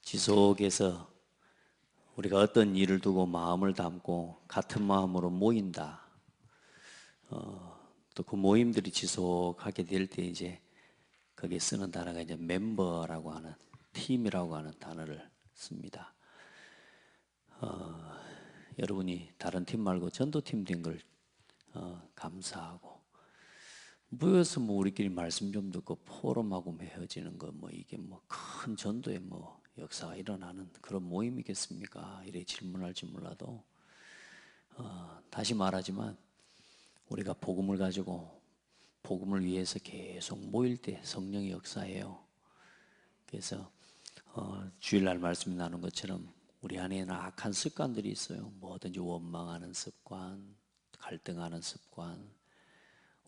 지속해서 우리가 어떤 일을 두고 마음을 담고 같은 마음으로 모인다. 또 그 모임들이 지속하게 될 때 이제 거기에 쓰는 단어가 이제 멤버라고 하는, 팀이라고 하는 단어를 씁니다. 여러분이 다른 팀 말고 전도팀 된 걸 감사하고, 모여서 뭐 우리끼리 말씀 좀 듣고 포럼하고 헤어지는 거 뭐 이게 뭐 큰 전도의 뭐 역사가 일어나는 그런 모임이겠습니까? 이래 질문할지 몰라도 다시 말하지만 우리가 복음을 가지고 복음을 위해서 계속 모일 때 성령의 역사예요. 그래서 주일날 말씀이 나눈 것처럼 우리 안에는 악한 습관들이 있어요. 뭐든지 원망하는 습관, 갈등하는 습관,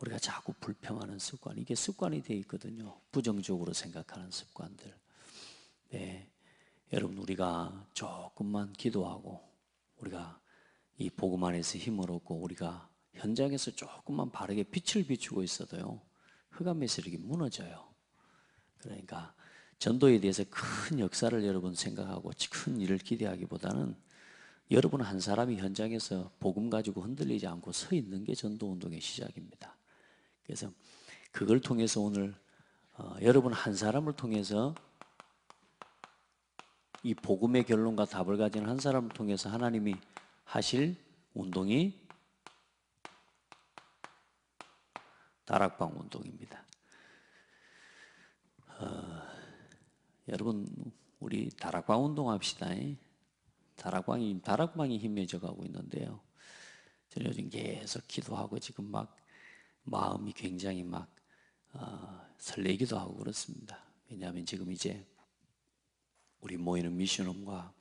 우리가 자꾸 불평하는 습관, 이게 습관이 되어 있거든요. 부정적으로 생각하는 습관들. 네, 여러분 우리가 조금만 기도하고 우리가 이 복음 안에서 힘을 얻고 우리가 현장에서 조금만 바르게 빛을 비추고 있어도요, 흑암의 세력이 무너져요. 그러니까 전도에 대해서 큰 역사를 여러분 생각하고 큰 일을 기대하기보다는 여러분 한 사람이 현장에서 복음 가지고 흔들리지 않고 서 있는 게 전도운동의 시작입니다. 그래서 그걸 통해서 오늘 여러분 한 사람을 통해서 이 복음의 결론과 답을 가진 한 사람을 통해서 하나님이 하실 운동이 다락방 운동입니다. 여러분 우리 다락방 운동합시다. 다락방이 힘해져 가고 있는데요. 저는 요즘 계속 기도하고 지금 막 마음이 굉장히 막 설레기도 하고 그렇습니다. 왜냐하면 지금 이제 우리 모이는 미션홈과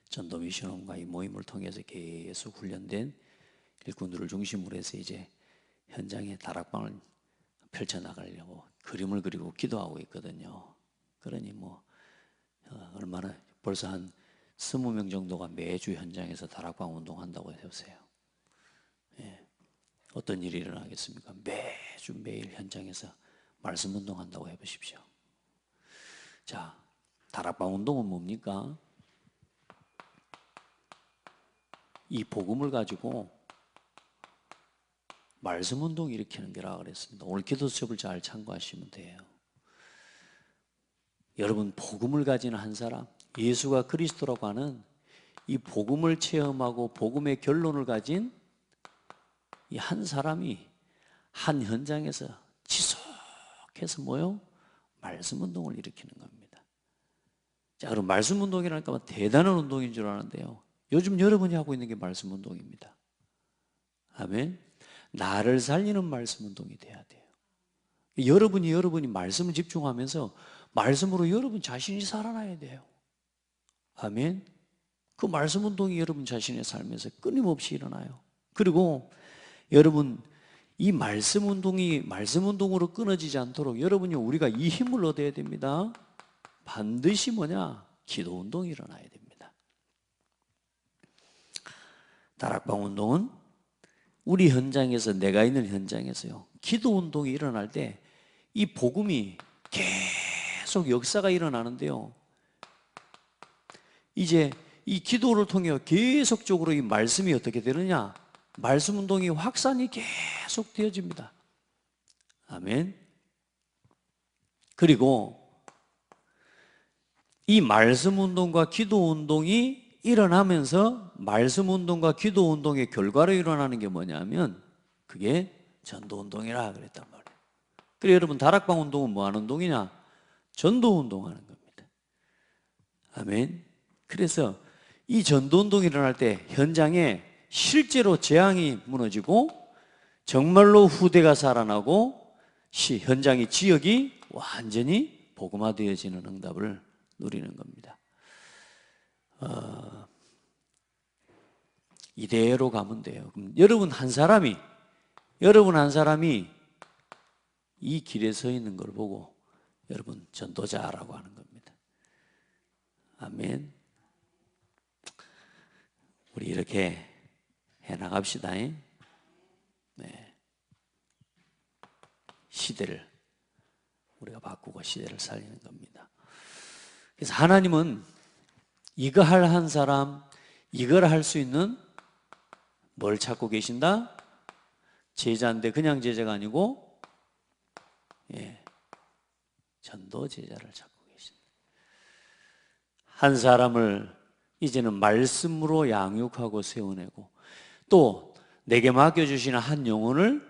전도 미션홈과 이 모임을 통해서 계속 훈련된 일꾼들을 중심으로 해서 이제 현장에 다락방을 펼쳐나가려고 그림을 그리고 기도하고 있거든요. 그러니 뭐 얼마나 벌써 한 20명 정도가 매주 현장에서 다락방 운동한다고 해보세요. 예. 어떤 일이 일어나겠습니까? 매일 현장에서 말씀 운동한다고 해보십시오. 자, 다락방 운동은 뭡니까? 이 복음을 가지고 말씀 운동 일으키는 게라 그랬습니다. 오늘 기도 수업을 잘 참고하시면 돼요. 여러분 복음을 가진 한 사람, 예수가 그리스도라고 하는 이 복음을 체험하고 복음의 결론을 가진 이 한 사람이 한 현장에서 지속해서 뭐요? 말씀 운동을 일으키는 겁니다. 자, 그럼 말씀 운동이라니까 대단한 운동인 줄 아는데요, 요즘 여러분이 하고 있는 게 말씀 운동입니다. 아멘. 나를 살리는 말씀 운동이 돼야 돼요. 여러분이 말씀을 집중하면서 말씀으로 여러분 자신이 살아나야 돼요. 아멘. 그 말씀 운동이 여러분 자신의 삶에서 끊임없이 일어나요. 그리고 여러분 이 말씀 운동이 말씀 운동으로 끊어지지 않도록 여러분이 우리가 이 힘을 얻어야 됩니다. 반드시 뭐냐? 기도 운동이 일어나야 됩니다. 다락방 운동은 우리 현장에서, 내가 있는 현장에서요, 기도 운동이 일어날 때 이 복음이 계속 역사가 일어나는데요, 이제 이 기도를 통해 계속적으로 이 말씀이 어떻게 되느냐? 말씀 운동이 확산이 계속 되어집니다. 아멘. 그리고 이 말씀 운동과 기도 운동이 일어나면서 말씀 운동과 기도 운동의 결과로 일어나는 게 뭐냐면 그게 전도 운동이라 그랬단 말이에요. 그래서 여러분 다락방 운동은 뭐 하는 운동이냐? 전도 운동하는 겁니다. 아멘. 그래서 이 전도 운동이 일어날 때 현장에 실제로 재앙이 무너지고 정말로 후대가 살아나고 현장의 지역이 완전히 복음화되어지는 응답을 누리는 겁니다. 이대로 가면 돼요. 그럼 여러분 한 사람이 이 길에 서 있는 걸 보고 여러분 전도자라고 하는 겁니다. 아멘. 우리 이렇게 해나갑시다. 네. 시대를 우리가 바꾸고 시대를 살리는 겁니다. 그래서 하나님은 이거 할 한 사람, 이걸 할 수 있는 뭘 찾고 계신다? 제자인데 그냥 제자가 아니고 전도 제자를 찾고 계신다. 한 사람을 이제는 말씀으로 양육하고 세워내고 또 내게 맡겨주시는 한 영혼을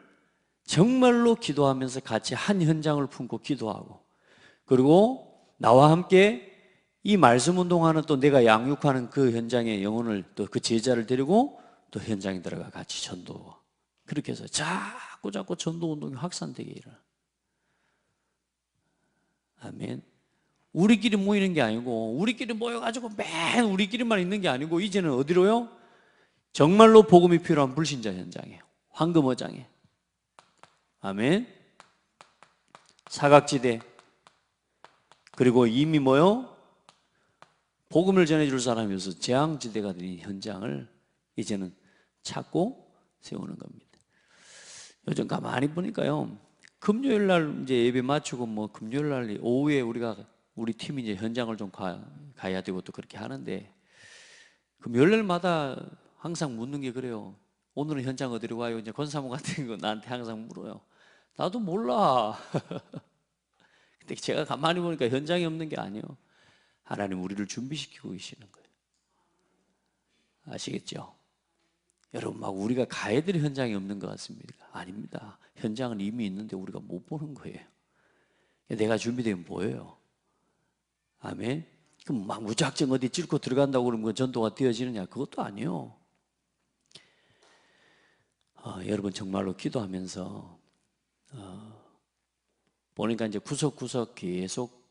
정말로 기도하면서 같이 한 현장을 품고 기도하고 그리고 나와 함께 이 말씀 운동하는 또 내가 양육하는 그 현장의 영혼을 또 그 제자를 데리고 또 현장에 들어가 같이 전도 그렇게 해서 자꾸 전도 운동이 확산되게 일어나. 아멘. 우리끼리 모이는 게 아니고 우리끼리 모여가지고 맨 우리끼리만 있는 게 아니고 이제는 어디로요? 정말로 복음이 필요한 불신자 현장에 황금어장에 아멘. 사각지대 그리고 이미 뭐요? 복음을 전해줄 사람이 없어서 재앙지대가 된 현장을 이제는 찾고 세우는 겁니다. 요즘 가만히 보니까요, 금요일 날 이제 예배 마치고 뭐 금요일 날 오후에 우리 팀이 이제 현장을 좀 가야 되고 또 그렇게 하는데 금요일 날마다 항상 묻는 게 그래요. 오늘은 현장 어디로 가요? 이제 권사모 같은 거 나한테 항상 물어요. 나도 몰라. 근데 제가 가만히 보니까 현장이 없는 게 아니에요. 하나님 우리를 준비시키고 계시는 거예요. 아시겠죠? 여러분 막 우리가 가야 될 현장이 없는 것 같습니까? 아닙니다. 현장은 이미 있는데 우리가 못 보는 거예요. 내가 준비되면 뭐예요? 아멘? 그럼 막 무작정 어디 찔고 들어간다고 그러면 전도가 되어지느냐? 그것도 아니에요. 여러분 정말로 기도하면서 보니까 이제 구석구석 계속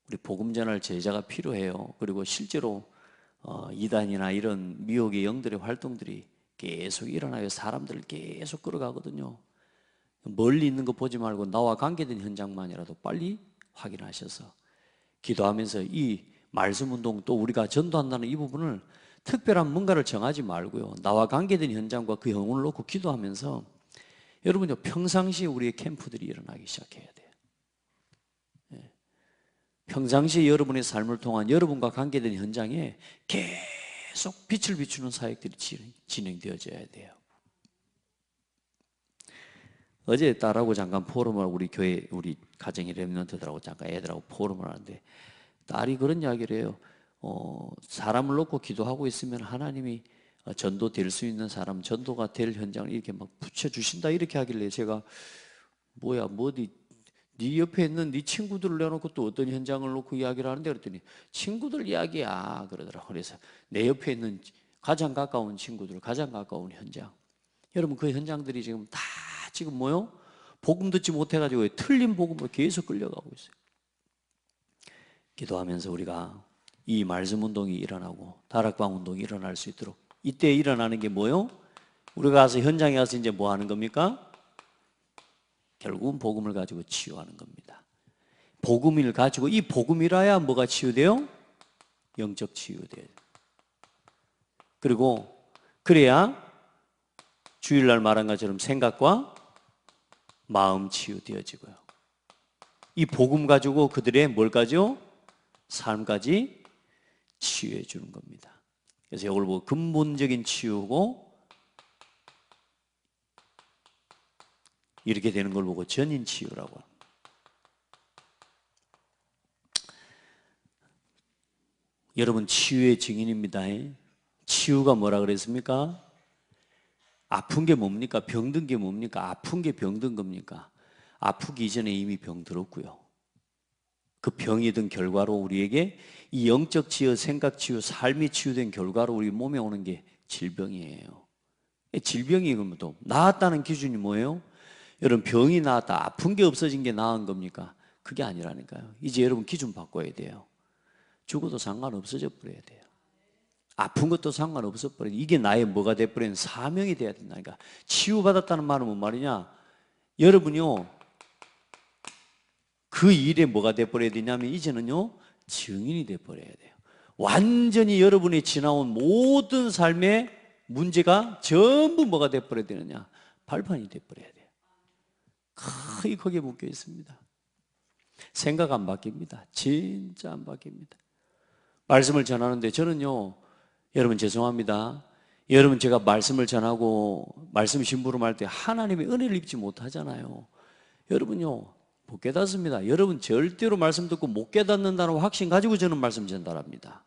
우리 복음 전할 제자가 필요해요. 그리고 실제로 이단이나 이런 미혹의 영들의 활동들이 계속 일어나요. 사람들을 계속 끌어가거든요. 멀리 있는 거 보지 말고 나와 관계된 현장만이라도 빨리 확인하셔서 기도하면서 이 말씀 운동 또 우리가 전도한다는 이 부분을 특별한 뭔가를 정하지 말고요. 나와 관계된 현장과 그 영혼을 놓고 기도하면서 여러분요 평상시에 우리의 캠프들이 일어나기 시작해야 돼요. 평상시에 여러분의 삶을 통한 여러분과 관계된 현장에 계속 빛을 비추는 사역들이 진행되어져야 돼요. 어제 딸하고 잠깐 포럼을 우리 교회 우리 가정의 렘넌트들하고 잠깐 애들하고 포럼을 하는데 딸이 그런 이야기를 해요. 사람을 놓고 기도하고 있으면 하나님이 전도 될 수 있는 사람, 전도가 될 현장을 이렇게 막 붙여주신다 이렇게 하길래 제가 뭐야 네 옆에 있는 네 친구들을 내놓고 또 어떤 현장을 놓고 이야기를 하는데 그랬더니 친구들 이야기야 그러더라고요. 그래서 내 옆에 있는 가장 가까운 친구들, 가장 가까운 현장. 여러분 그 현장들이 지금 다 지금 뭐요? 복음 듣지 못해가지고 틀린 복음으로 계속 끌려가고 있어요. 기도하면서 우리가 이 말씀 운동이 일어나고 다락방 운동이 일어날 수 있도록 이때 일어나는 게 뭐요? 우리가 가서 현장에 가서 이제 뭐 하는 겁니까? 결국은 복음을 가지고 치유하는 겁니다. 복음을 가지고 이 복음이라야 뭐가 치유돼요? 영적 치유돼요. 그리고 그래야 주일날 말한 것처럼 생각과 마음 치유되어지고요. 이 복음 가지고 그들의 뭘까지요? 삶까지 치유해 주는 겁니다. 그래서 이걸 보고 근본적인 치유고 이렇게 되는 걸 보고 전인 치유라고 합니다. 여러분 치유의 증인입니다. 치유가 뭐라 그랬습니까? 아픈 게 뭡니까? 병든 게 뭡니까? 아픈 게 병든 겁니까? 아프기 이전에 이미 병들었고요. 그 병이 든 결과로 우리에게 이 영적 치유, 생각 치유, 삶이 치유된 결과로 우리 몸에 오는 게 질병이에요. 질병이 그러면 또 나았다는 기준이 뭐예요? 여러분 병이 나았다, 아픈 게 없어진 게 나은 겁니까? 그게 아니라니까요. 이제 여러분 기준 바꿔야 돼요. 죽어도 상관없어져 버려야 돼요. 아픈 것도 상관없어 버려요. 이게 나의 뭐가 돼버리는 사명이 돼야 된다니까. 치유받았다는 말은 뭔 말이냐? 여러분요 그 일에 뭐가 돼버려야 되냐면 이제는요 증인이 돼버려야 돼요. 완전히 여러분이 지나온 모든 삶의 문제가 전부 뭐가 돼버려야 되느냐? 발판이 돼버려야 돼요. 거기에 묶여 있습니다. 생각 안 바뀝니다. 진짜 안 바뀝니다. 말씀을 전하는데 저는요, 여러분 죄송합니다. 여러분 제가 말씀을 전하고 말씀 심부름할 때 하나님의 은혜를 입지 못하잖아요. 여러분요, 못 깨닫습니다. 여러분 절대로 말씀 듣고 못 깨닫는다는 확신 가지고 저는 말씀 전달합니다.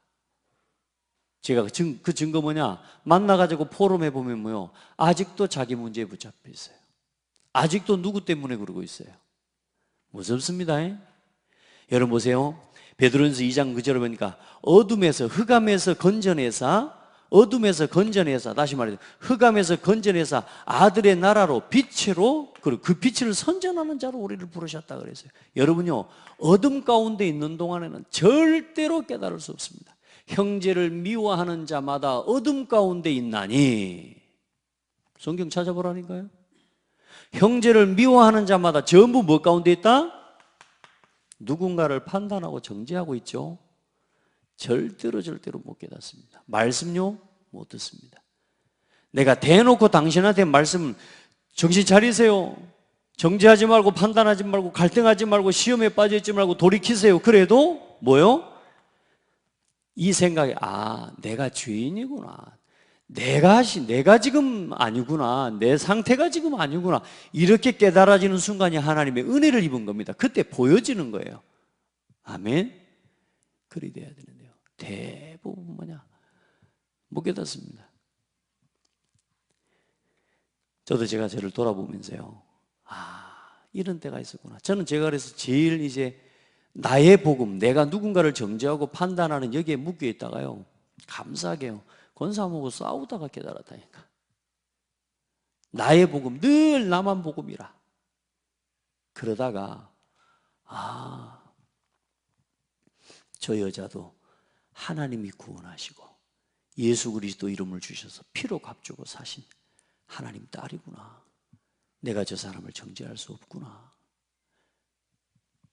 제가 그 증거 뭐냐? 만나가지고 포럼해 보면 뭐요? 아직도 자기 문제에 붙잡혀 있어요. 아직도 누구 때문에 그러고 있어요. 무섭습니다. 여러분 보세요. 베드로전서 2장 9절을 보니까 어둠에서 흑암에서 건져내사 다시 말해서 흑암에서 건져내사 아들의 나라로 빛으로 그리고 그 빛을 선전하는 자로 우리를 부르셨다 그랬어요. 여러분요, 어둠 가운데 있는 동안에는 절대로 깨달을 수 없습니다. 형제를 미워하는 자마다 어둠 가운데 있나니, 성경 찾아보라니까요. 형제를 미워하는 자마다 전부 뭐 가운데 있다? 누군가를 판단하고 정죄하고 있죠. 절대로 못 깨닫습니다. 말씀요, 못 듣습니다. 내가 대놓고 당신한테 말씀, 정신 차리세요, 정죄하지 말고 판단하지 말고 갈등하지 말고 시험에 빠져있지 말고 돌이키세요. 그래도 뭐요? 이 생각에 내가 죄인이구나, 내가 지금 아니구나, 내 상태가 지금 아니구나, 이렇게 깨달아지는 순간이 하나님의 은혜를 입은 겁니다. 그때 보여지는 거예요. 아멘. 그리 돼야 되는데요, 대부분 뭐냐? 못 깨닫습니다. 저도 제가 저를 돌아보면서요, 이런 때가 있었구나. 저는 제가 그래서 제일 이제 나의 복음, 내가 누군가를 정죄하고 판단하는 여기에 묶여 있다가요, 감사하게요, 권사모하고 싸우다가 깨달았다니까. 나의 복음, 늘 나만 복음이라. 그러다가 저 여자도 하나님이 구원하시고 예수 그리스도 이름을 주셔서 피로 값주고 사신 하나님 딸이구나. 내가 저 사람을 정죄할 수 없구나.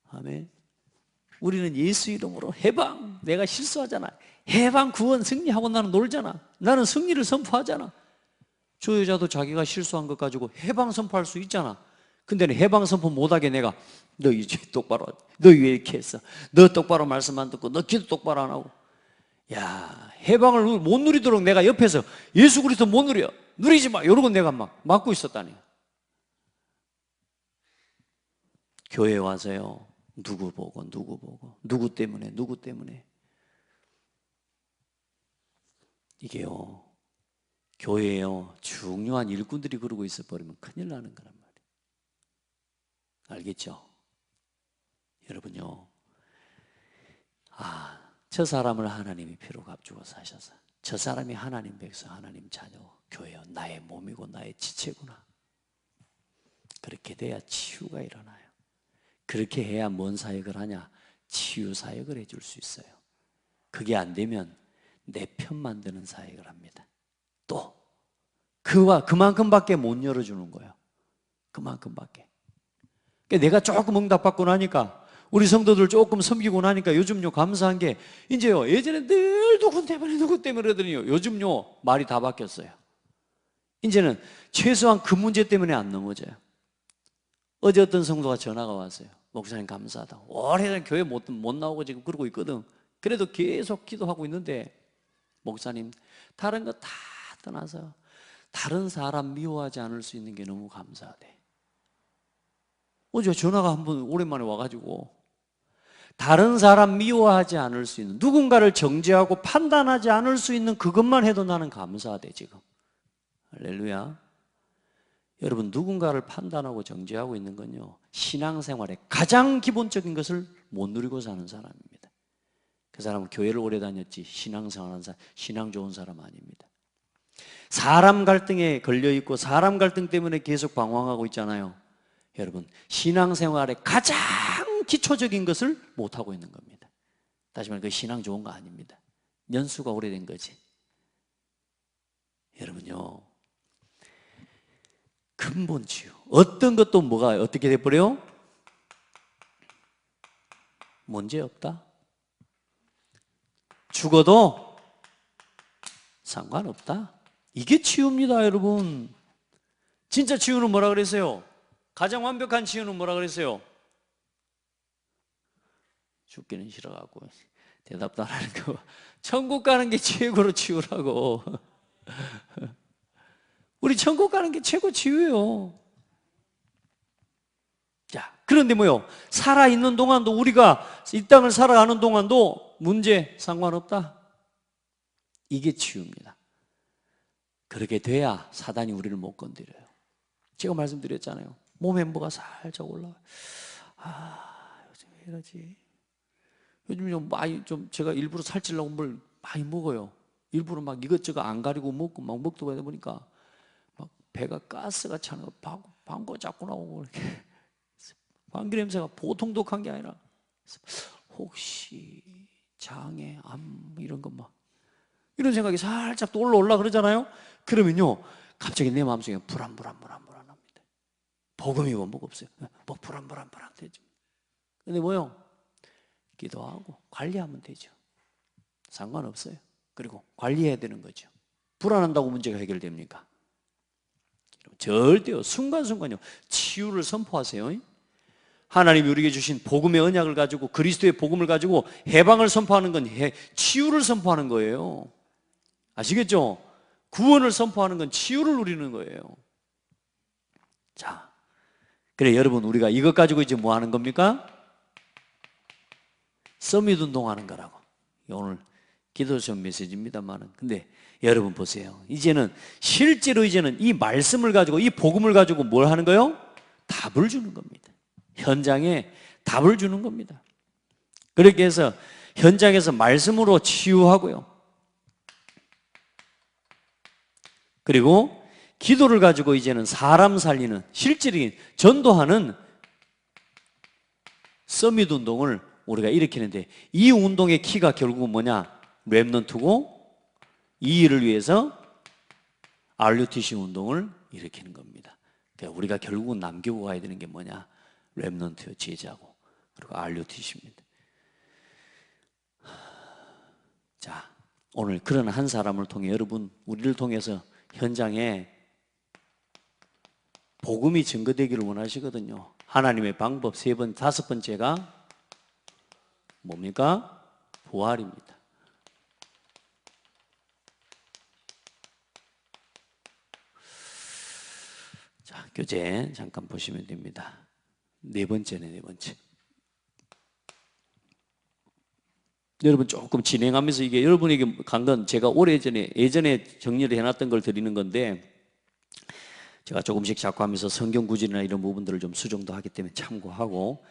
아멘. 우리는 예수 이름으로 해방, 내가 실수하잖아, 해방, 구원, 승리하고 나는 놀잖아. 나는 승리를 선포하잖아. 저 여자도 자기가 실수한 것 가지고 해방 선포할 수 있잖아. 근데 해방 선포 못하게 내가 너 이제 똑바로, 너 왜 이렇게 했어, 너 똑바로 말씀 안 듣고 너 기도 똑바로 안 하고, 야, 해방을 못 누리도록 내가 옆에서 예수 그리스도 못 누리지 마, 이러고 내가 막 막고 있었다니. 교회 와서요, 누구 보고 누구 때문에 이게요, 교회에요 중요한 일꾼들이 그러고 있어 버리면 큰일 나는 거란 말이에요. 알겠죠? 여러분요, 저 사람을 하나님이 피로 값주고 사셔서 저 사람이 하나님 백성, 하나님 자녀, 교회요, 나의 몸이고 나의 지체구나. 그렇게 돼야 치유가 일어나요. 그렇게 해야 뭔 사역을 하냐? 치유 사역을 해줄 수 있어요. 그게 안 되면 내 편 만드는 사역을 합니다. 또 그만큼밖에 못 열어주는 거예요. 그만큼밖에. 그러니까 내가 조금 응답받고 나니까, 우리 성도들 조금 섬기고 나니까 요즘요 감사한 게, 이제요, 예전에 늘 누구 때문에 그러더니요, 요즘요 말이 다 바뀌었어요. 이제는 최소한 그 문제 때문에 안 넘어져요. 어제 어떤 성도가 전화가 왔어요. 목사님 감사하다, 오래전 교회 못 나오고 지금 그러고 있거든. 그래도 계속 기도하고 있는데, 목사님 다른 거 다 떠나서 다른 사람 미워하지 않을 수 있는 게 너무 감사하대. 어제 전화가 한 번 오랜만에 와가지고, 다른 사람 미워하지 않을 수 있는, 누군가를 정죄하고 판단하지 않을 수 있는 그것만 해도 나는 감사하대 지금. 할렐루야. 여러분, 누군가를 판단하고 정죄하고 있는 건요, 신앙생활의 가장 기본적인 것을 못 누리고 사는 사람입니다. 그 사람은 교회를 오래 다녔지 신앙생활하는 사람, 신앙 좋은 사람 아닙니다. 사람 갈등에 걸려있고 사람 갈등 때문에 계속 방황하고 있잖아요. 여러분, 신앙생활의 가장 기초적인 것을 못하고 있는 겁니다. 다시 말해, 그 신앙 좋은 거 아닙니다. 연수가 오래된 거지. 여러분요, 근본 치유, 어떤 것도 뭐가 어떻게 돼버려요? 문제 없다. 죽어도 상관없다. 이게 치유입니다, 여러분. 진짜 치유는 뭐라 그랬어요? 가장 완벽한 치유는 뭐라 그랬어요? 죽기는 싫어갖고 대답도 안 하는 거. 천국 가는 게 최고로 치유라고. 우리 천국 가는 게 최고 치유예요. 자, 그런데 뭐요? 살아있는 동안도, 우리가 이 땅을 살아가는 동안도 문제 상관없다. 이게 치유입니다. 그렇게 돼야 사단이 우리를 못 건드려요. 제가 말씀드렸잖아요. 몸에 뭐가 살짝 올라와요. 요즘 왜 이러지? 요즘 제가 일부러 살찌려고 뭘 많이 먹어요. 일부러 막 이것저것 안 가리고 먹고 막 먹다 보니까 막 배가 가스가 차는 거, 방구 자꾸 나오고 이렇게. 방귀 냄새가 보통 독한 게 아니라 혹시 장애, 암 이런 거 막 이런 생각이 살짝 또 올라 그러잖아요. 그러면요 갑자기 내 마음속에 불안합니다. 복음이고 뭐가 없어요. 뭐 불안 되죠. 근데 뭐요? 기도하고 관리하면 되죠. 상관없어요. 그리고 관리해야 되는 거죠. 불안한다고 문제가 해결됩니까? 절대요. 순간순간요 치유를 선포하세요. 하나님이 우리에게 주신 복음의 언약을 가지고, 그리스도의 복음을 가지고 해방을 선포하는 건 치유를 선포하는 거예요. 아시겠죠? 구원을 선포하는 건 치유를 누리는 거예요. 자, 그래 여러분, 우리가 이것 가지고 이제 뭐 하는 겁니까? 서밋 운동하는 거라고. 오늘 기도전 메시지입니다만은, 근데 여러분 보세요. 이제는 실제로 이 말씀을 가지고, 이 복음을 가지고 뭘 하는 거요? 답을 주는 겁니다. 현장에 답을 주는 겁니다. 그렇게 해서 현장에서 말씀으로 치유하고요. 그리고 기도를 가지고 이제는 사람 살리는, 실질적인 전도하는 서밋 운동을 우리가 일으키는데, 이 운동의 키가 결국은 뭐냐? 렘넌트고, 이 일을 위해서 RUTC 운동을 일으키는 겁니다. 그러니까 우리가 결국은 남기고 가야 되는 게 뭐냐? 렘넌트 제자고, 그리고 RUTC입니다. 자, 오늘 그런 한 사람을 통해 여러분, 우리를 통해서 현장에 복음이 증거되기를 원하시거든요. 하나님의 방법 다섯 번째가 뭡니까? 부활입니다. 자, 교재 잠깐 보시면 됩니다. 네 번째. 여러분 조금 진행하면서, 이게 여러분에게 간 건 제가 예전에 정리를 해놨던 걸 드리는 건데, 제가 조금씩 자꾸 하면서 성경 구절이나 이런 부분들을 좀 수정도 하기 때문에 참고하고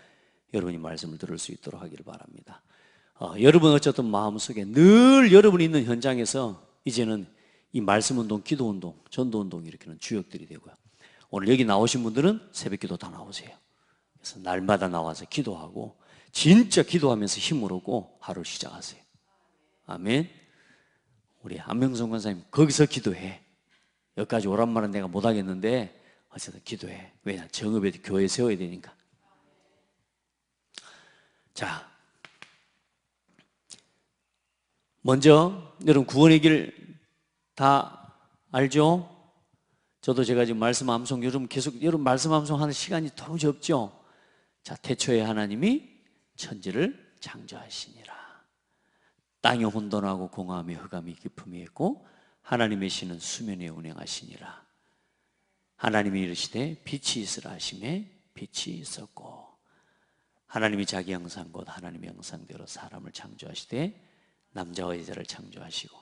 여러분이 말씀을 들을 수 있도록 하기를 바랍니다. 여러분 어쨌든 마음속에 늘 여러분이 있는 현장에서 이제는 이 말씀 운동, 기도 운동, 전도 운동 이렇게는 주역들이 되고요. 오늘 여기 나오신 분들은 새벽 기도 다 나오세요. 그래서 날마다 나와서 기도하고 진짜 기도하면서 힘을 얻고 하루를 시작하세요. 아멘. 우리 안명성 권사님 거기서 기도해. 여기까지 오란 말은 내가 못하겠는데 어쨌든 기도해. 왜냐? 정읍에 교회 세워야 되니까. 자, 먼저 여러분 구원의 길 다 알죠? 저도 제가 지금 말씀 암송, 여러분 말씀 암송하는 시간이 도무지 없죠? 자, 태초에 하나님이 천지를 창조하시니라. 땅이 혼돈하고 공허함이 흑암이 깊음이 있고 하나님의 신은 수면에 운행하시니라. 하나님이 이르시되 빛이 있으라 하시매 빛이 있었고, 하나님이 자기 형상 곧 하나님의 형상대로 사람을 창조하시되 남자와 여자를 창조하시고,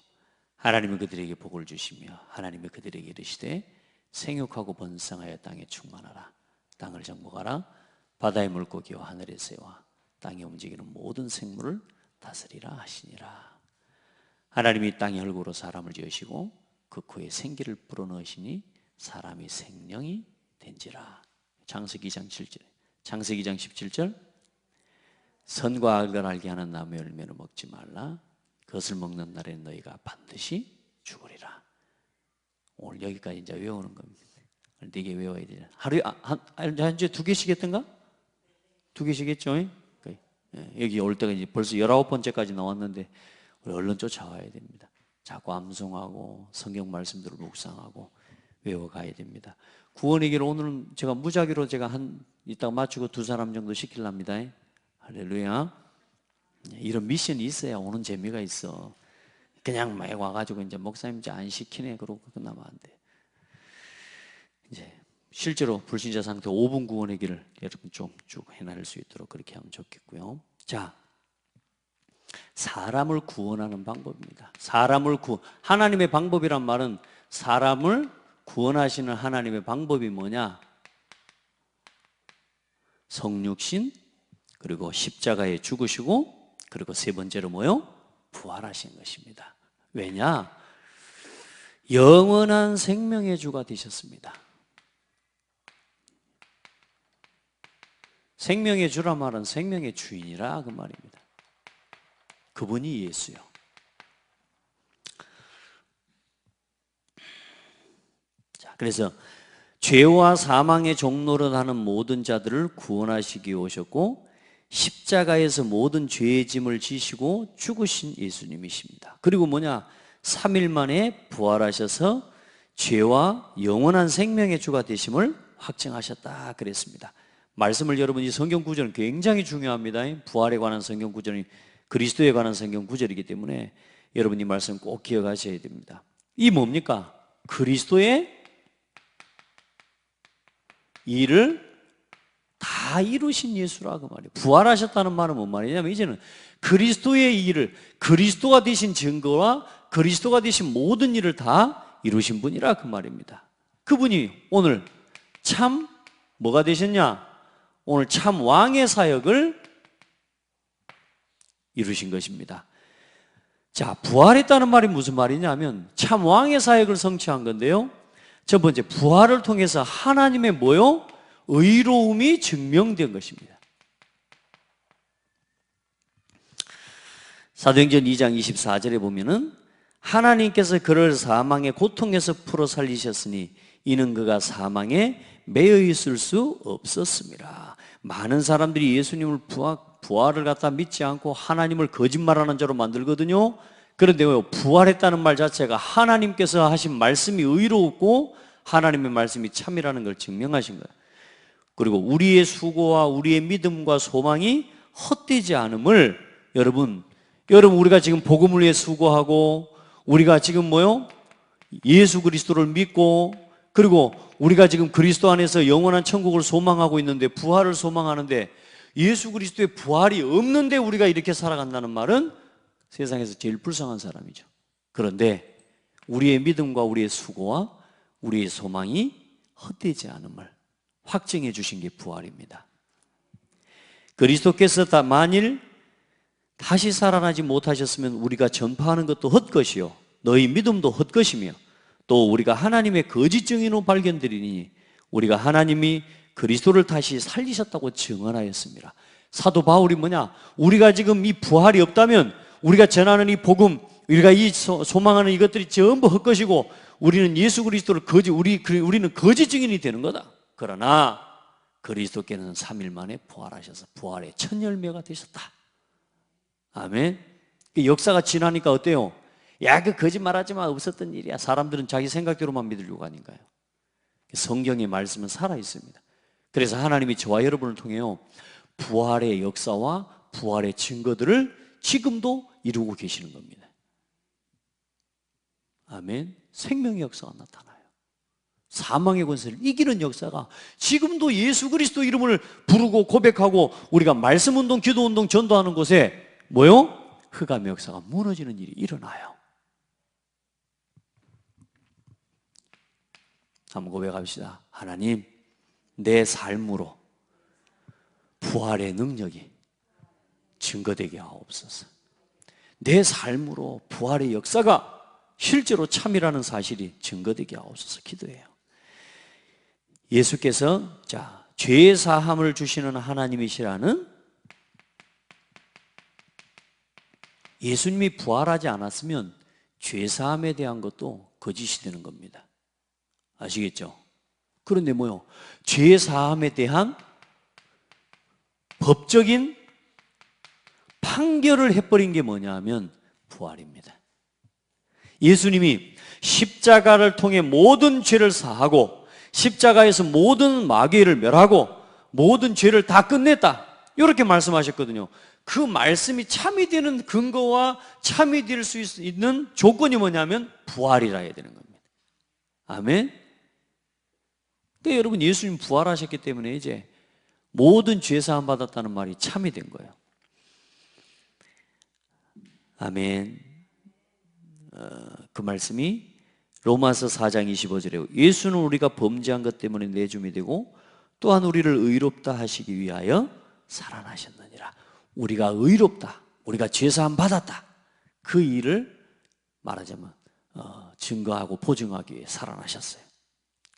하나님이 그들에게 복을 주시며 하나님이 그들에게 이르시되 생육하고 번성하여 땅에 충만하라. 땅을 정복하라. 바다의 물고기와 하늘의 새와 땅에 움직이는 모든 생물을 다스리라 하시니라. 하나님이 땅의 흙으로 사람을 지으시고 그 코에 생기를 불어넣으시니 사람이 생명이 된지라. 창세기 2장 7절. 창세기 2장 17절. 선과 악을 알게 하는 나무의 열매를 먹지 말라. 그것을 먹는 날에 너희가 반드시 죽으리라. 오늘 여기까지 이제 외우는 겁니다. 4개 외워야 되잖아. 하루에 한 주에 2개씩 했던가? 2개씩 했죠? 여기 올 때가 이제 벌써 19번째까지 나왔는데 우리 얼른 쫓아와야 됩니다. 자꾸 암송하고 성경 말씀들을 묵상하고 외워가야 됩니다. 구원의 길 오늘은 제가 무작위로 제가 이따가 맞추고 2 사람 정도 시키랍니다. 할렐루야. 이런 미션이 있어야 오는 재미가 있어. 그냥 막 와가지고 이제 목사님 이제 안 시키네 그러고 끝나면 안 돼. 이제 실제로 불신자 상태 5분 구원의 길을 여러분 좀 쭉 해나갈 수 있도록 그렇게 하면 좋겠고요. 자, 사람을 구원하는 방법입니다. 하나님의 방법이란 말은 사람을 구원하시는 하나님의 방법이 뭐냐? 성육신, 그리고 십자가에 죽으시고, 그리고 세 번째로 뭐요? 부활하신 것입니다. 왜냐? 영원한 생명의 주가 되셨습니다. 생명의 주란 말은 생명의 주인이라 그 말입니다. 그분이 예수요. 자, 그래서 죄와 사망의 종로를 하는 모든 자들을 구원하시기 위해 오셨고, 십자가에서 모든 죄의 짐을 지시고 죽으신 예수님이십니다. 그리고 뭐냐? 3일 만에 부활하셔서 죄와 영원한 생명의 주가 되심을 확증하셨다 그랬습니다. 말씀을 여러분이 성경 구절은 굉장히 중요합니다. 부활에 관한 성경 구절이 그리스도에 관한 성경 구절이기 때문에 여러분이 말씀 꼭 기억하셔야 됩니다. 이 뭡니까? 그리스도의 일을 다 이루신 예수라 그 말이에요. 부활하셨다는 말은 뭔 말이냐면 이제는 그리스도의 일을, 그리스도가 되신 증거와 그리스도가 되신 모든 일을 다 이루신 분이라 그 말입니다. 그분이 오늘 참 뭐가 되셨냐? 오늘 참 왕의 사역을 이루신 것입니다. 자, 부활했다는 말이 무슨 말이냐면 참 왕의 사역을 성취한 건데요. 첫 번째, 부활을 통해서 하나님의 뭐요? 의로움이 증명된 것입니다. 사도행전 2장 24절에 보면은 하나님께서 그를 사망의 고통에서 풀어 살리셨으니 이는 그가 사망에 매여 있을 수 없었습니다. 많은 사람들이 예수님을 부활을 갖다 믿지 않고 하나님을 거짓말하는 자로 만들거든요. 그런데 부활했다는 말 자체가 하나님께서 하신 말씀이 의롭고 하나님의 말씀이 참이라는 걸 증명하신 거예요. 그리고 우리의 수고와 우리의 믿음과 소망이 헛되지 않음을 여러분 우리가 지금 복음을 위해 수고하고 우리가 지금 뭐요? 예수 그리스도를 믿고 그리고 우리가 지금 그리스도 안에서 영원한 천국을 소망하고 있는데 부활을 소망하는데 예수 그리스도의 부활이 없는데 우리가 이렇게 살아간다는 말은 세상에서 제일 불쌍한 사람이죠. 그런데 우리의 믿음과 우리의 수고와 우리의 소망이 헛되지 않음을 확증해 주신 게 부활입니다. 그리스도께서 만일 다시 살아나지 못하셨으면 우리가 전파하는 것도 헛것이요 너희 믿음도 헛것이며 또 우리가 하나님의 거짓 증인으로 발견되리니 우리가 하나님이 그리스도를 다시 살리셨다고 증언하였습니다. 사도 바울이 뭐냐? 우리가 지금 이 부활이 없다면 우리가 전하는 이 복음, 우리가 이 소망하는 이것들이 전부 헛것이고 우리는 예수 그리스도를 우리는 거짓 증인이 되는 거다. 그러나 그리스도께는 3일 만에 부활하셔서 부활의 첫 열매가 되셨다. 아멘. 역사가 지나니까 어때요? 야, 그 거짓말하지 마. 없었던 일이야. 사람들은 자기 생각대로만 믿으려고 하니까요. 성경의 말씀은 살아있습니다. 그래서 하나님이 저와 여러분을 통해요 부활의 역사와 부활의 증거들을 지금도 이루고 계시는 겁니다. 아멘. 생명의 역사가 나타나요. 사망의 권세를 이기는 역사가 지금도 예수 그리스도 이름을 부르고 고백하고 우리가 말씀운동, 기도운동, 전도하는 곳에 뭐요? 흑암의 역사가 무너지는 일이 일어나요. 한번 고백합시다. 하나님, 내 삶으로 부활의 능력이 증거되게 하옵소서. 내 삶으로 부활의 역사가 실제로 참이라는 사실이 증거되게 하옵소서 기도해요. 예수께서 죄 사함을 주시는 하나님이시라는 예수님이 부활하지 않았으면 죄 사함에 대한 것도 거짓이 되는 겁니다. 아시겠죠? 그런데 뭐요? 죄 사함에 대한 법적인 판결을 해버린 게 뭐냐 하면 부활입니다. 예수님이 십자가를 통해 모든 죄를 사하고 십자가에서 모든 마귀를 멸하고 모든 죄를 다 끝냈다 이렇게 말씀하셨거든요. 그 말씀이 참이 되는 근거와 참이 될 수 있는 조건이 뭐냐면 부활이라 해야 되는 겁니다. 아멘. 근데 여러분, 예수님 부활하셨기 때문에 이제 모든 죄 사함 받았다는 말이 참이 된 거예요. 아멘. 그 말씀이 로마서 4장 25절에 예수는 우리가 범죄한 것 때문에 내줌이 되고 또한 우리를 의롭다 하시기 위하여 살아나셨느니라. 우리가 의롭다, 우리가 죄사함 받았다, 그 일을 말하자면 증거하고 보증하기 위해 살아나셨어요.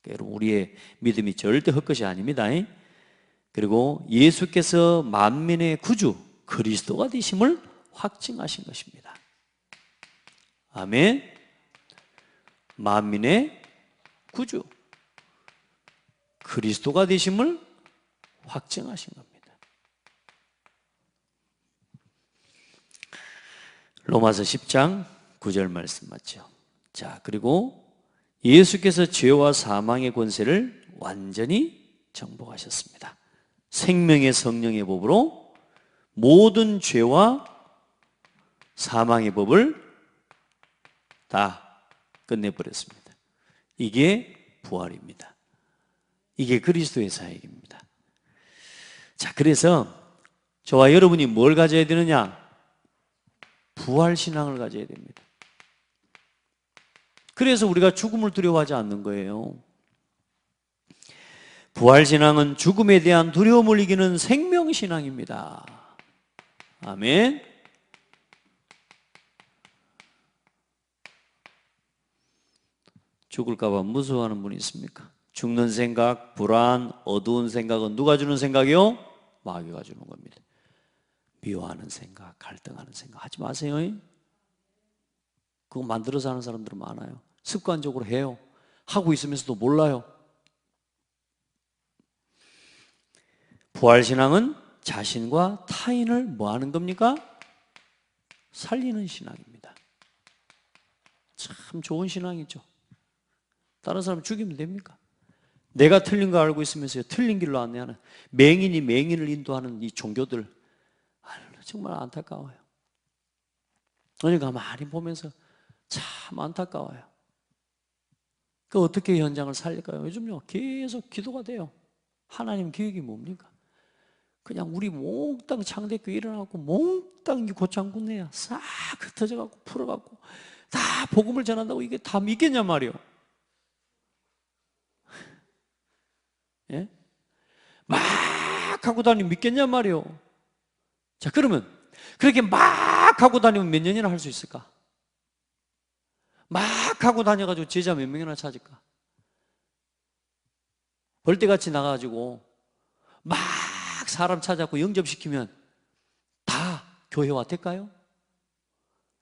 그러니까 여러분, 우리의 믿음이 절대 헛것이 아닙니다. 그리고 예수께서 만민의 구주 그리스도가 되심을 확증하신 것입니다. 아멘. 만민의 구주 그리스도가 되심을 확증하신 겁니다. 로마서 10장 9절 말씀 맞죠? 자, 그리고 예수께서 죄와 사망의 권세를 완전히 정복하셨습니다. 생명의 성령의 법으로 모든 죄와 사망의 법을 다 끝내버렸습니다. 이게 부활입니다. 이게 그리스도의 사역입니다. 자, 그래서 저와 여러분이 뭘 가져야 되느냐? 부활신앙을 가져야 됩니다. 그래서 우리가 죽음을 두려워하지 않는 거예요. 부활신앙은 죽음에 대한 두려움을 이기는 생명신앙입니다. 아멘. 죽을까 봐 무서워하는 분이 있습니까? 죽는 생각, 불안, 어두운 생각은 누가 주는 생각이요? 마귀가 주는 겁니다. 미워하는 생각, 갈등하는 생각 하지 마세요. 그거 만들어서 하는 사람들은 많아요. 습관적으로 해요. 하고 있으면서도 몰라요. 부활신앙은 자신과 타인을 뭐 하는 겁니까? 살리는 신앙입니다. 참 좋은 신앙이죠. 다른 사람 죽이면 됩니까? 내가 틀린 거 알고 있으면서 틀린 길로 안내하는, 맹인이 맹인을 인도하는 이 종교들, 정말 안타까워요. 그러니까 많이 보면서 참 안타까워요. 그 어떻게 현장을 살릴까요? 요즘요 계속 기도가 돼요. 하나님 계획이 뭡니까? 그냥 우리 몽땅 창대교회 일어나고 몽땅 고창군내야 싹 흩어져갖고 풀어갖고 다 복음을 전한다고 이게 다 믿겠냐 말이요. 예? 막 하고 다니면 믿겠냐 말이요. 자, 그러면 그렇게 막 하고 다니면 몇 년이나 할 수 있을까? 막 하고 다녀가지고 제자 몇 명이나 찾을까? 벌떼같이 나가가지고 막 사람 찾아갖고 영접시키면 다 교회화 될까요?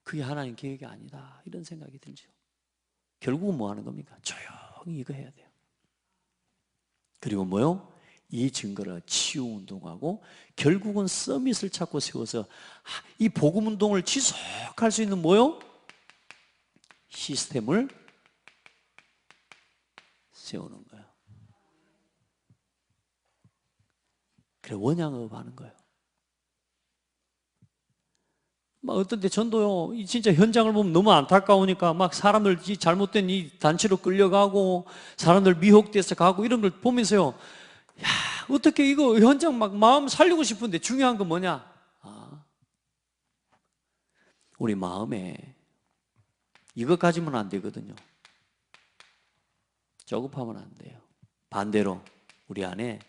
그게 하나님 계획이 아니다, 이런 생각이 들죠. 결국은 뭐 하는 겁니까? 조용히 이거 해야 돼요. 그리고 뭐요? 이 증거를 치유운동하고 결국은 서밋을 찾고 세워서 이 복음운동을 지속할 수 있는 뭐요? 시스템을 세우는 거예요. 그래, 원양업 하는 거예요. 막 어떤 때 전도요, 진짜 현장을 보면 너무 안타까우니까 막 사람들 잘못된 이 단체로 끌려가고 사람들 미혹돼서 가고 이런 걸 보면서요, 야, 어떻게 이거 현장 막 마음 살리고 싶은데 중요한 건 뭐냐? 우리 마음에 이것 가지면 안 되거든요. 조급하면 안 돼요. 반대로 우리 안에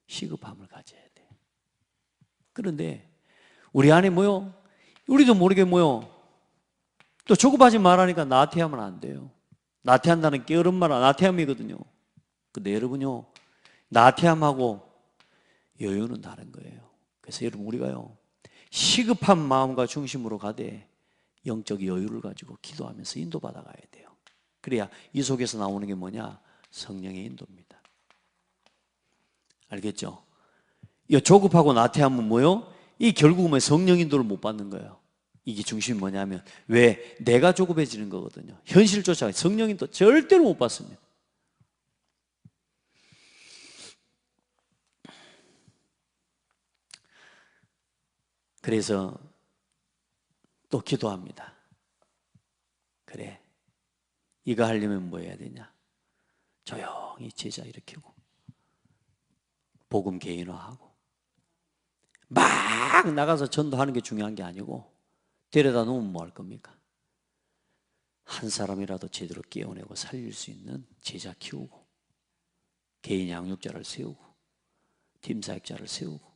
시급함을 가져야 돼요. 그런데 우리 안에 뭐요? 우리도 모르게 뭐요? 또 조급하지 말하니까 나태하면 안 돼요. 나태한다는 게으른 말, 나태함이거든요. 근데 여러분요, 나태함하고 여유는 다른 거예요. 그래서 여러분, 우리가요, 시급한 마음과 중심으로 가되 영적 여유를 가지고 기도하면서 인도받아 가야 돼요. 그래야 이 속에서 나오는 게 뭐냐? 성령의 인도입니다. 알겠죠? 이 조급하고 나태함은 뭐요? 이 결국은 성령 인도를 못 받는 거예요. 이게 중심이 뭐냐면, 왜? 내가 조급해지는 거거든요. 현실조차 성령 인도 절대로 못 받습니다. 그래서 또 기도합니다. 그래, 이거 하려면 뭐 해야 되냐? 조용히 제자 일으키고 복음 개인화하고 막 나가서 전도하는 게 중요한 게 아니고 데려다 놓으면 뭐 할 겁니까? 한 사람이라도 제대로 깨어내고 살릴 수 있는 제자 키우고 개인 양육자를 세우고 팀 사역자를 세우고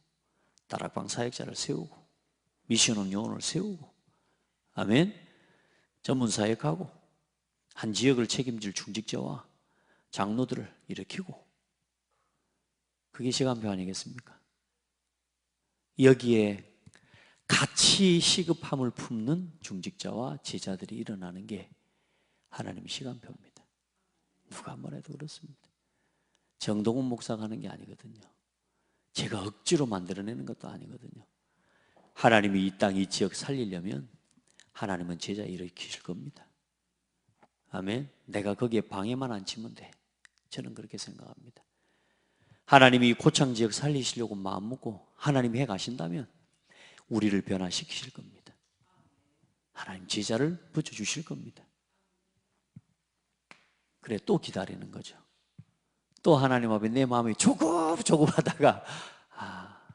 다락방 사역자를 세우고 미션원 요원을 세우고 아멘. 전문 사역하고 한 지역을 책임질 중직자와 장로들을 일으키고 그게 시간표 아니겠습니까? 여기에 같이 시급함을 품는 중직자와 제자들이 일어나는 게 하나님의 시간표입니다. 누가 말해도 그렇습니다. 정동훈 목사가 하는 게 아니거든요. 제가 억지로 만들어내는 것도 아니거든요. 하나님이 이 땅, 이 지역 살리려면 하나님은 제자 일으키실 겁니다. 아멘. 내가 거기에 방해만 안 치면 돼. 저는 그렇게 생각합니다. 하나님이 고창 지역 살리시려고 마음먹고 하나님이 해가신다면 우리를 변화시키실 겁니다. 하나님 제자를 붙여주실 겁니다. 그래, 또 기다리는 거죠. 또 하나님 앞에 내 마음이 조급조급하다가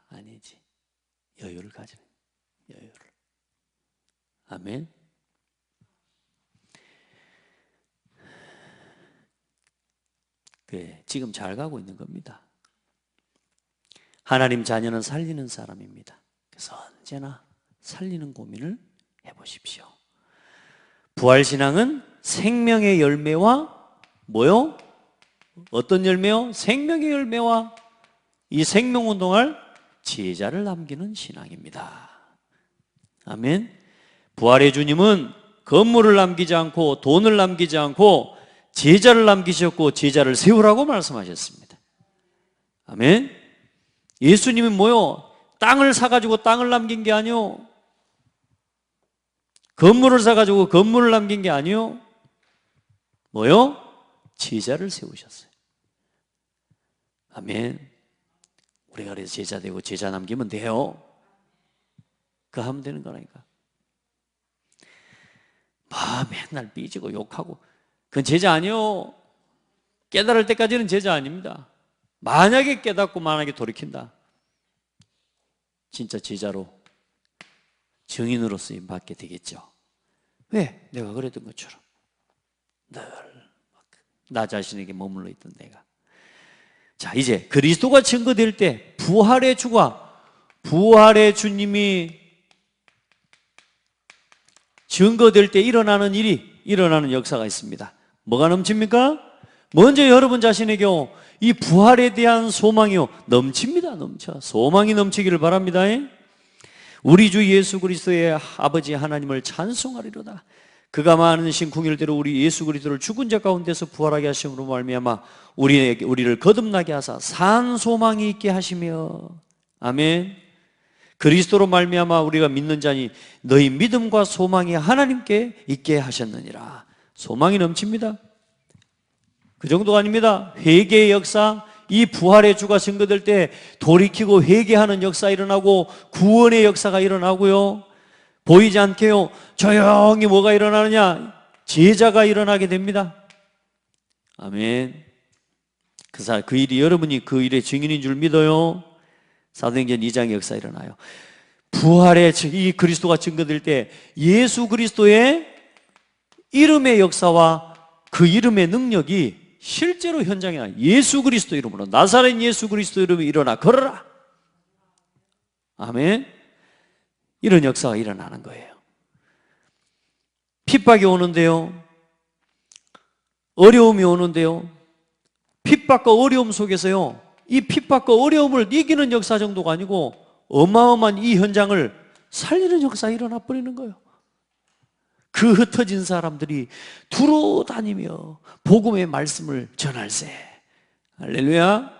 아니지. 여유를 가지는 여유를. 아멘. 그래, 지금 잘 가고 있는 겁니다. 하나님 자녀는 살리는 사람입니다. 그래서 언제나 살리는 고민을 해보십시오. 부활신앙은 생명의 열매와 뭐요? 어떤 열매요? 생명의 열매와 이 생명운동할 제자를 남기는 신앙입니다. 아멘. 부활의 주님은 건물을 남기지 않고 돈을 남기지 않고 제자를 남기셨고 제자를 세우라고 말씀하셨습니다. 아멘. 예수님은 뭐요? 땅을 사가지고 땅을 남긴 게 아니요. 건물을 사가지고 건물을 남긴 게 아니요. 뭐요? 제자를 세우셨어요. 아멘. 우리가 그래서 제자 되고 제자 남기면 돼요. 그거 하면 되는 거라니까. 맨날 삐지고 욕하고 그건 제자 아니요. 깨달을 때까지는 제자 아닙니다. 만약에 깨닫고 만약에 돌이킨다, 진짜 제자로 증인으로 쓰임 받게 되겠죠. 왜? 내가 그랬던 것처럼 늘 나 자신에게 머물러 있던 내가. 자, 이제 그리스도가 증거될 때 부활의 주가, 부활의 주님이 증거될 때 일어나는 역사가 있습니다. 뭐가 넘칩니까? 먼저 여러분 자신에게 이 부활에 대한 소망이요 넘칩니다. 넘쳐. 소망이 넘치기를 바랍니다. 우리 주 예수 그리스도의 아버지 하나님을 찬송하리로다. 그가 많으신 궁일대로 우리 예수 그리스도를 죽은 자 가운데서 부활하게 하심으로 말미암아 우리를 거듭나게 하사 산 소망이 있게 하시며. 아멘. 그리스도로 말미암아 우리가 믿는 자니 너희 믿음과 소망이 하나님께 있게 하셨느니라. 소망이 넘칩니다. 그 정도가 아닙니다. 회개의 역사, 이 부활의 주가 증거될 때 돌이키고 회개하는 역사 일어나고 구원의 역사가 일어나고요. 보이지 않게요. 조용히 뭐가 일어나느냐? 제자가 일어나게 됩니다. 아멘. 그 일이 여러분이 그 일의 증인인 줄 믿어요. 사도행전 2장의 역사 일어나요. 부활의 이 그리스도가 증거될 때 예수 그리스도의 이름의 역사와 그 이름의 능력이 실제로 현장에 나. 예수 그리스도 이름으로, 나사렛 예수 그리스도 이름으로 일어나 걸어라. 아멘. 이런 역사가 일어나는 거예요. 핍박이 오는데요, 어려움이 오는데요, 핍박과 어려움 속에서요, 이 핍박과 어려움을 이기는 역사 정도가 아니고 어마어마한 이 현장을 살리는 역사가 일어나 버리는 거예요. 그 흩어진 사람들이 두루 다니며 복음의 말씀을 전할세. 할렐루야.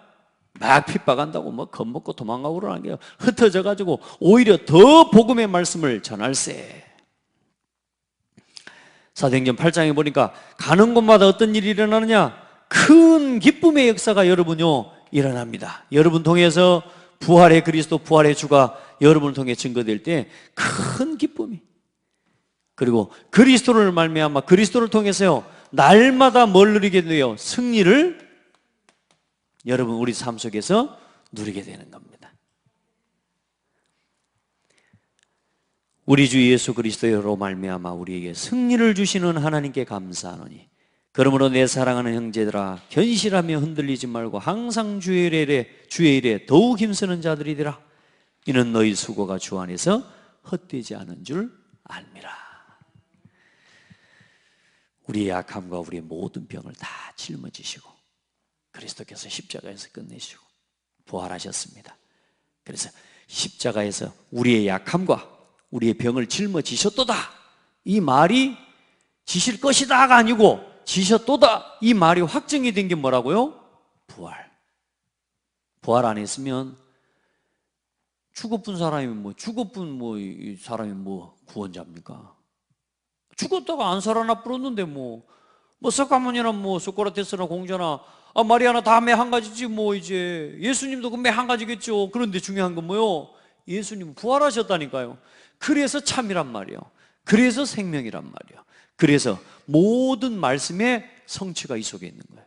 막 핍박한다고 뭐 겁먹고 도망가고 그러는 게 흩어져 가지고 오히려 더 복음의 말씀을 전할세. 사도행전 8장에 보니까 가는 곳마다 어떤 일이 일어나느냐? 큰 기쁨의 역사가 여러분요 일어납니다. 여러분 통해서 부활의 그리스도, 부활의 주가 여러분을 통해 증거될 때 큰 기쁨이, 그리고 그리스도를 말미암아 그리스도를 통해서요 날마다 뭘 누리게 돼요? 승리를 여러분 우리 삶 속에서 누리게 되는 겁니다. 우리 주 예수 그리스도로 말미암아 우리에게 승리를 주시는 하나님께 감사하노니 그러므로 내 사랑하는 형제들아 견실하며 흔들리지 말고 항상 주의 일에 더욱 힘쓰는 자들이 되라. 이는 너희 수고가 주 안에서 헛되지 않은 줄 알미라. 우리의 약함과 우리의 모든 병을 다 짊어지시고 그리스도께서 십자가에서 끝내시고 부활하셨습니다. 그래서 십자가에서 우리의 약함과 우리의 병을 짊어지셨도다, 이 말이 지실 것이다가 아니고 지셨도다, 이 말이 확정이 된 게 뭐라고요? 부활 안 했으면 죽어본 사람이 이 사람이 구원자입니까? 죽었다가 안 살아나 버렸는데 석가모니나 소크라테스나 공자나 마리아나 다 매 한 가지지 이제 예수님도 그 매 한 가지겠죠. 그런데 중요한 건 뭐요? 예수님은 부활하셨다니까요. 그래서 참이란 말이에요. 그래서 생명이란 말이에요. 그래서 모든 말씀의 성취가 이 속에 있는 거예요.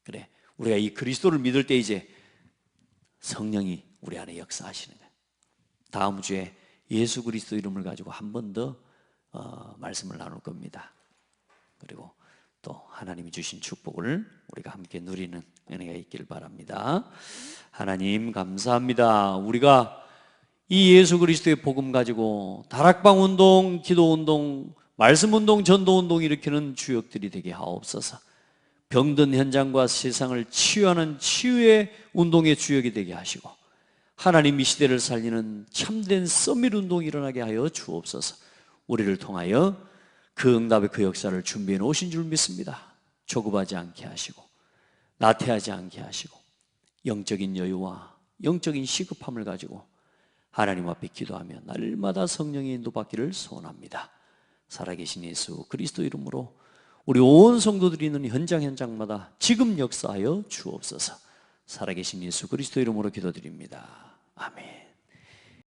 그래, 우리가 이 그리스도를 믿을 때 이제 성령이 우리 안에 역사하시는 거예요. 다음 주에 예수 그리스도 이름을 가지고 한 번 더 말씀을 나눌 겁니다. 그리고 또 하나님이 주신 축복을 우리가 함께 누리는 은혜가 있길 바랍니다. 하나님 감사합니다. 우리가 이 예수 그리스도의 복음 가지고 다락방 운동, 기도 운동, 말씀 운동, 전도 운동 일으키는 주역들이 되게 하옵소서. 병든 현장과 세상을 치유하는 치유의 운동의 주역이 되게 하시고 하나님 이 시대를 살리는 참된 서밋 운동이 일어나게 하여 주옵소서. 우리를 통하여 그 응답의 그 역사를 준비해 놓으신 줄 믿습니다. 조급하지 않게 하시고 나태하지 않게 하시고 영적인 여유와 영적인 시급함을 가지고 하나님 앞에 기도하며 날마다 성령의 인도받기를 소원합니다. 살아계신 예수 그리스도 이름으로 우리 온 성도들이 있는 현장마다 지금 역사하여 주옵소서. 살아계신 예수 그리스도 이름으로 기도드립니다. 아멘.